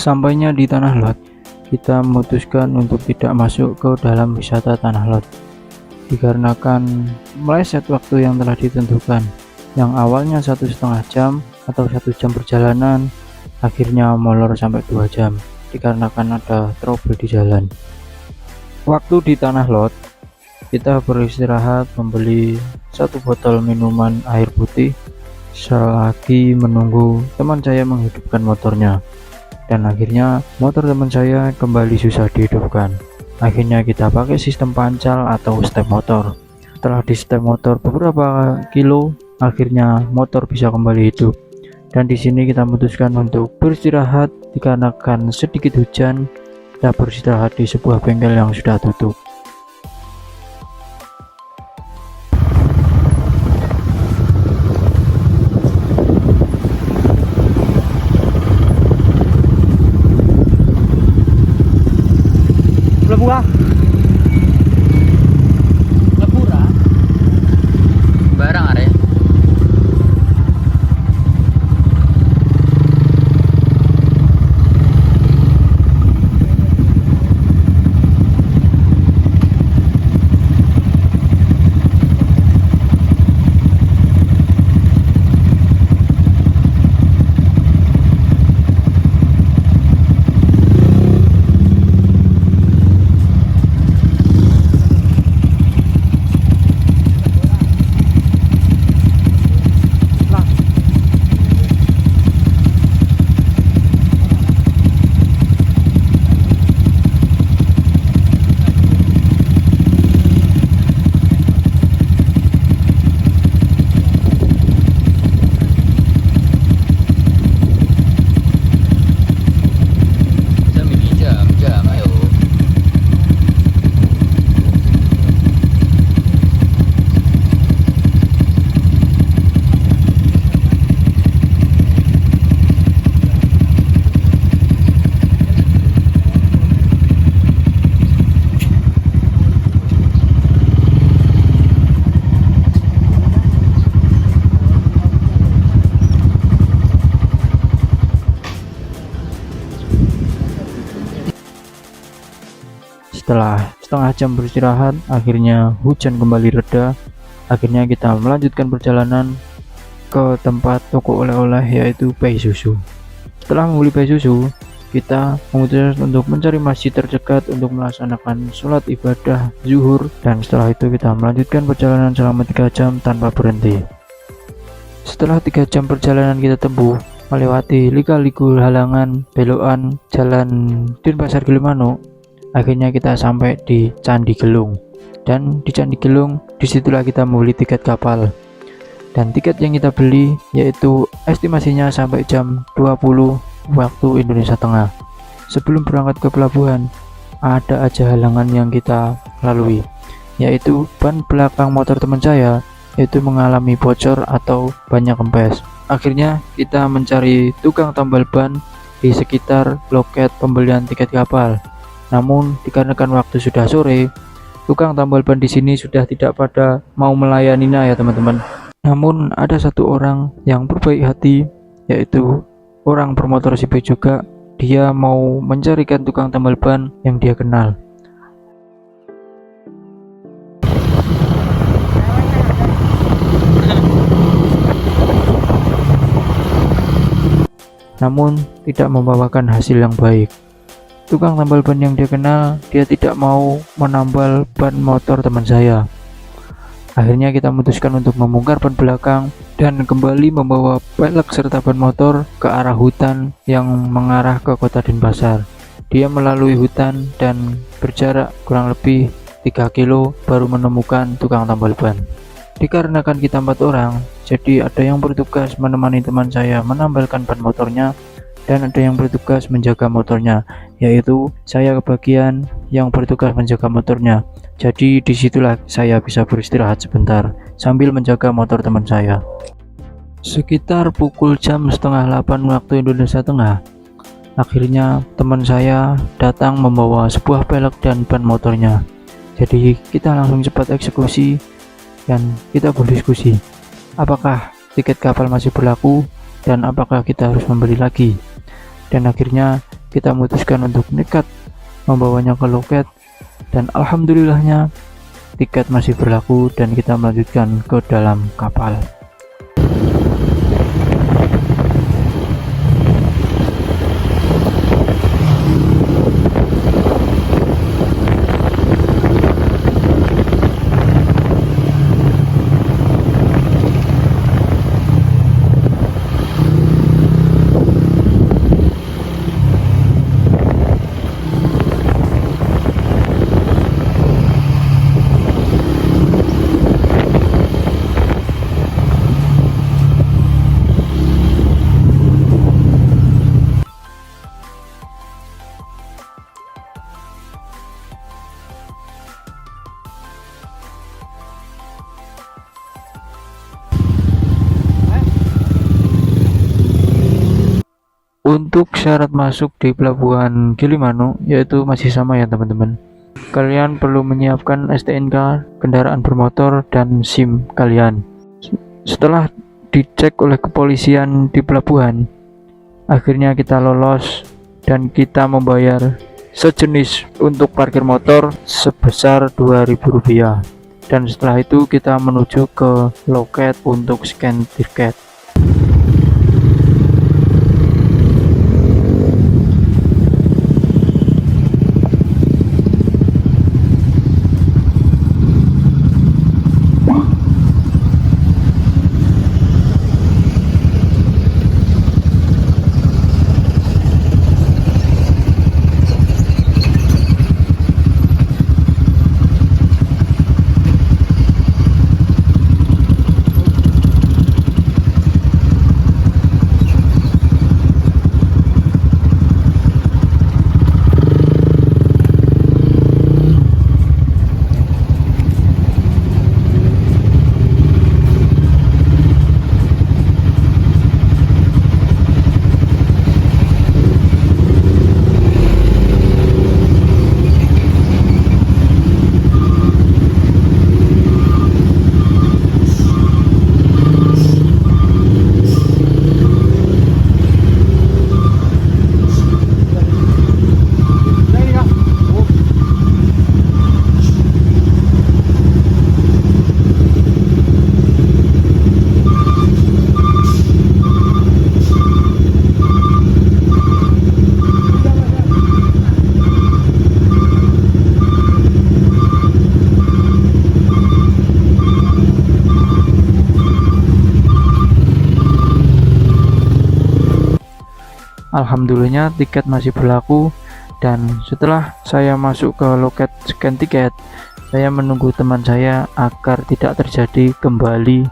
Sesampainya di Tanah Lot, kita memutuskan untuk tidak masuk ke dalam wisata Tanah Lot dikarenakan meleset waktu yang telah ditentukan, yang awalnya 1,5 jam atau 1 jam perjalanan akhirnya molor sampai 2 jam dikarenakan ada trouble di jalan. Waktu di Tanah Lot, kita beristirahat membeli 1 botol minuman air putih selagi menunggu teman saya menghidupkan motornya, dan akhirnya motor teman saya kembali susah dihidupkan. Akhirnya kita pakai sistem pancal atau step motor. Setelah di step motor beberapa kilo, akhirnya motor bisa kembali hidup. Dan di sini kita memutuskan untuk beristirahat dikarenakan sedikit hujan. Kita beristirahat di sebuah bengkel yang sudah tutup. Lebura. Lebura. Barang are. Setelah setengah jam beristirahat, akhirnya hujan kembali reda. Akhirnya kita melanjutkan perjalanan ke tempat toko oleh-oleh, yaitu Pai Susu. Setelah membeli Pai Susu, kita memutuskan untuk mencari masjid terdekat untuk melaksanakan sholat ibadah zuhur, dan setelah itu kita melanjutkan perjalanan selama 3 jam tanpa berhenti. Setelah 3 jam perjalanan kita tempuh melewati lika-liku halangan belokan jalan Denpasar Gilimanuk, akhirnya kita sampai di Candi Gelung. Dan di Candi Gelung, disitulah kita membeli tiket kapal. Dan tiket yang kita beli yaitu estimasinya sampai jam 20 waktu Indonesia Tengah. Sebelum berangkat ke pelabuhan, ada aja halangan yang kita lalui, yaitu ban belakang motor teman saya itu mengalami bocor atau banyak kempes. Akhirnya kita mencari tukang tambal ban di sekitar loket pembelian tiket kapal. Namun dikarenakan waktu sudah sore, tukang tambal ban di sini sudah tidak pada mau melayaninya ya teman-teman. Namun ada satu orang yang berbaik hati, yaitu orang bermotor sipil juga. Dia mau mencarikan tukang tambal ban yang dia kenal. Namun tidak membawakan hasil yang baik. Tukang tambal ban yang dia kenal, dia tidak mau menambal ban motor teman saya. Akhirnya kita memutuskan untuk membongkar ban belakang dan kembali membawa pelek serta ban motor ke arah hutan yang mengarah ke kota Denpasar. Dia melalui hutan dan berjarak kurang lebih 3 kilo baru menemukan tukang tambal ban. Dikarenakan kita 4 orang, jadi ada yang bertugas menemani teman saya menambalkan ban motornya, dan ada yang bertugas menjaga motornya, yaitu saya kebagian yang bertugas menjaga motornya. Jadi disitulah saya bisa beristirahat sebentar sambil menjaga motor teman saya. Sekitar pukul jam 7:30 waktu Indonesia Tengah, akhirnya teman saya datang membawa sebuah pelek dan ban motornya. Jadi kita langsung cepat eksekusi dan kita berdiskusi, apakah tiket kapal masih berlaku dan apakah kita harus membeli lagi. Dan akhirnya kita memutuskan untuk nekat membawanya ke loket, dan alhamdulillahnya tiket masih berlaku dan kita melanjutkan ke dalam kapal. Untuk syarat masuk di pelabuhan Gilimanuk yaitu masih sama ya teman-teman. Kalian perlu menyiapkan STNK, kendaraan bermotor, dan SIM kalian. Setelah dicek oleh kepolisian di pelabuhan, akhirnya kita lolos dan kita membayar sejenis untuk parkir motor sebesar Rp2.000. Dan setelah itu kita menuju ke loket untuk scan tiket. Alhamdulillahnya tiket masih berlaku, dan setelah saya masuk ke loket scan tiket, saya menunggu teman saya agar tidak terjadi kembali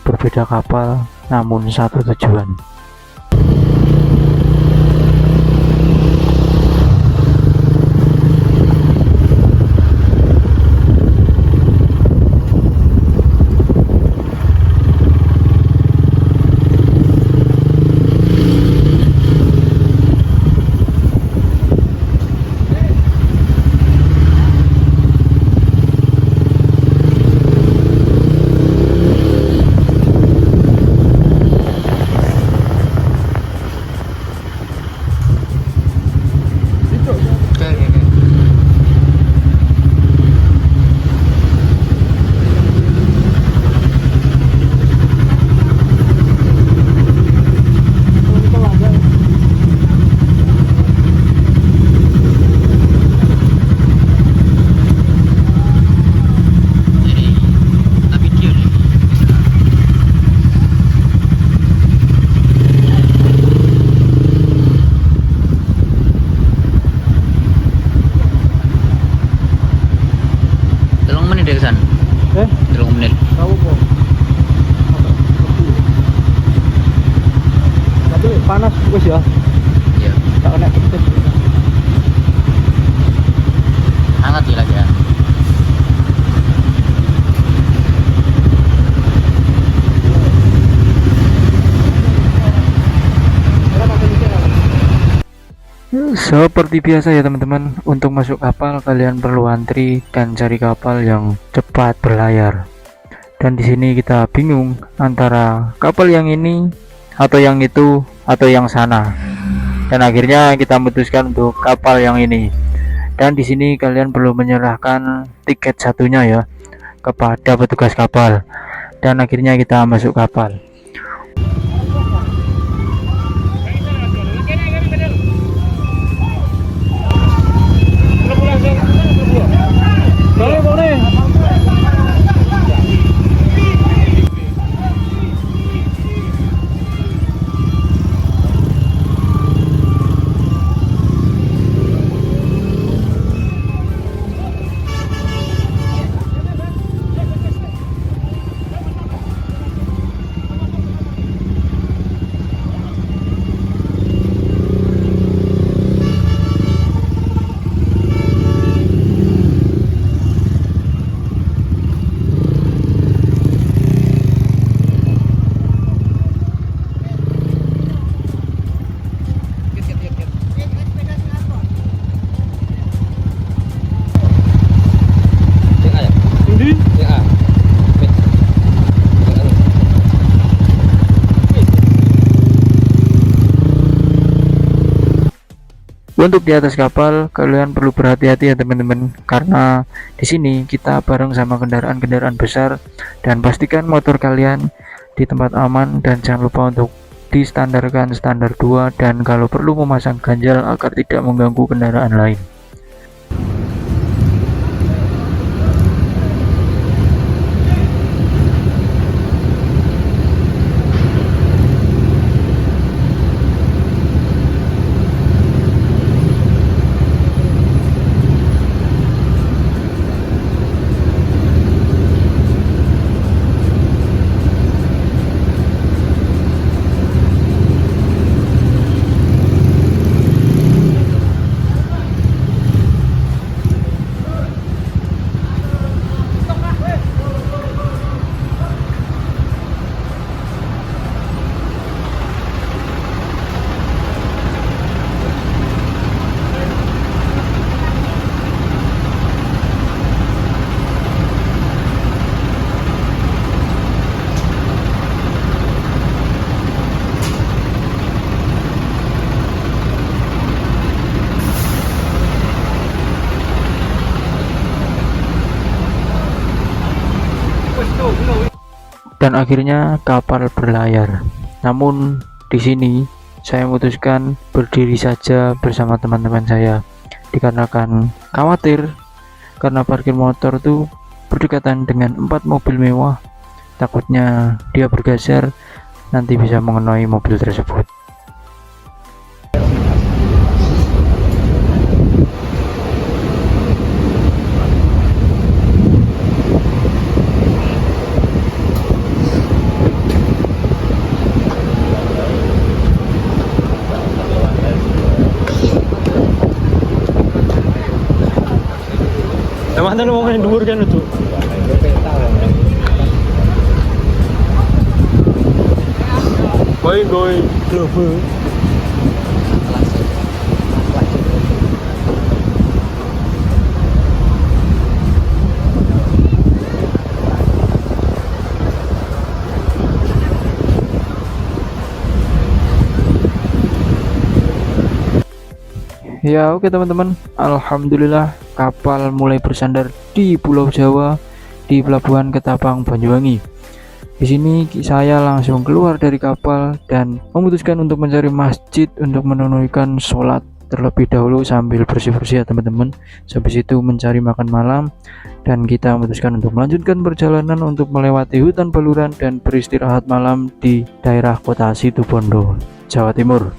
berbeda kapal namun satu tujuan. Panas wis ya. Iya. Tak kena pedes. Hangat ya lagi ya. Seperti biasa ya teman-teman, untuk masuk kapal kalian perlu antri dan cari kapal yang cepat berlayar. Dan di sini kita bingung antara kapal yang ini atau yang itu atau yang sana. Dan akhirnya kita memutuskan untuk kapal yang ini. Dan di sini kalian perlu menyerahkan tiket satunya ya kepada petugas kapal. Dan akhirnya kita masuk kapal. Untuk di atas kapal kalian perlu berhati-hati ya teman-teman, karena di sini kita bareng sama kendaraan-kendaraan besar, dan pastikan motor kalian di tempat aman dan jangan lupa untuk distandarkan standar 2 dan kalau perlu memasang ganjal agar tidak mengganggu kendaraan lain. Dan akhirnya kapal berlayar. Namun di sini saya memutuskan berdiri saja bersama teman-teman saya, dikarenakan khawatir karena parkir motor tuh berdekatan dengan 4 mobil mewah. Takutnya dia bergeser nanti bisa mengenai mobil tersebut. Mana lu mau dhuwur kan itu? Goy lobo. Ya oke teman-teman, alhamdulillah kapal mulai bersandar di Pulau Jawa di Pelabuhan Ketapang, Banyuwangi. Di sini saya langsung keluar dari kapal dan memutuskan untuk mencari masjid untuk menunaikan sholat terlebih dahulu sambil bersih-bersih ya teman-teman. Habis itu mencari makan malam dan kita memutuskan untuk melanjutkan perjalanan untuk melewati hutan baluran dan beristirahat malam di daerah kota Situbondo, Jawa Timur.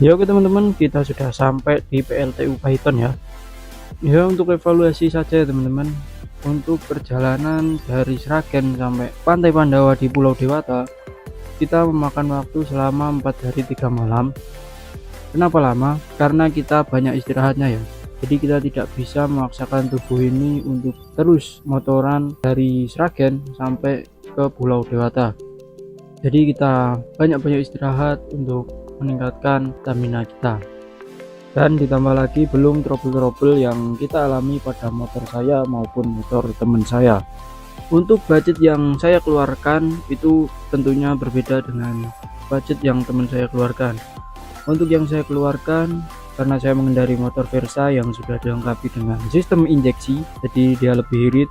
Ya oke teman-teman, kita sudah sampai di PLTU Paiton ya. Ya untuk evaluasi saja ya teman-teman, untuk perjalanan dari Sragen sampai Pantai Pandawa di Pulau Dewata kita memakan waktu selama 4 hari 3 malam. Kenapa lama? Karena kita banyak istirahatnya ya. Jadi kita tidak bisa memaksakan tubuh ini untuk terus motoran dari Sragen sampai ke Pulau Dewata. Jadi kita banyak-banyak istirahat untuk meningkatkan stamina kita. Dan ditambah lagi belum trouble-trouble yang kita alami pada motor saya maupun motor teman saya. Untuk budget yang saya keluarkan itu tentunya berbeda dengan budget yang teman saya keluarkan. Untuk yang saya keluarkan, karena saya mengendari motor Versa yang sudah dilengkapi dengan sistem injeksi, jadi dia lebih irit,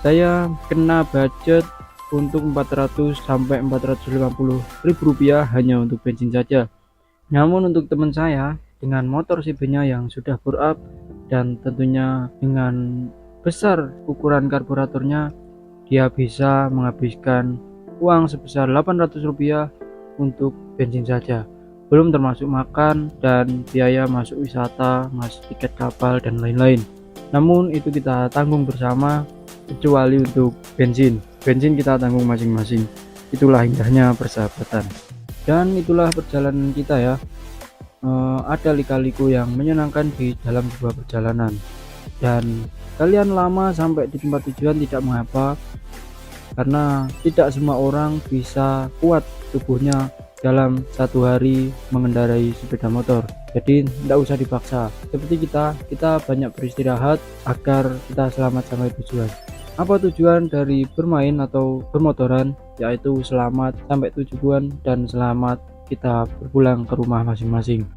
saya kena budget untuk 400 sampai 450 ribu rupiah hanya untuk bensin saja. Namun untuk teman saya dengan motor CB-nya yang sudah bore up dan tentunya dengan besar ukuran karburatornya, dia bisa menghabiskan uang sebesar 800 rupiah untuk bensin saja, belum termasuk makan dan biaya masuk wisata, masuk tiket kapal dan lain-lain. Namun itu kita tanggung bersama, kecuali untuk bensin kita tanggung masing-masing. Itulah indahnya persahabatan. Dan itulah perjalanan kita ya. Ada lika-liku yang menyenangkan di dalam sebuah perjalanan, dan kalian lama sampai di tempat tujuan tidak mengapa, karena tidak semua orang bisa kuat tubuhnya dalam 1 hari mengendarai sepeda motor. Jadi tidak usah dipaksa. Seperti kita banyak beristirahat agar kita selamat sampai tujuan. Apa tujuan dari bermain atau bermotoran? Yaitu selamat sampai tujuan dan selamat kita berpulang ke rumah masing-masing.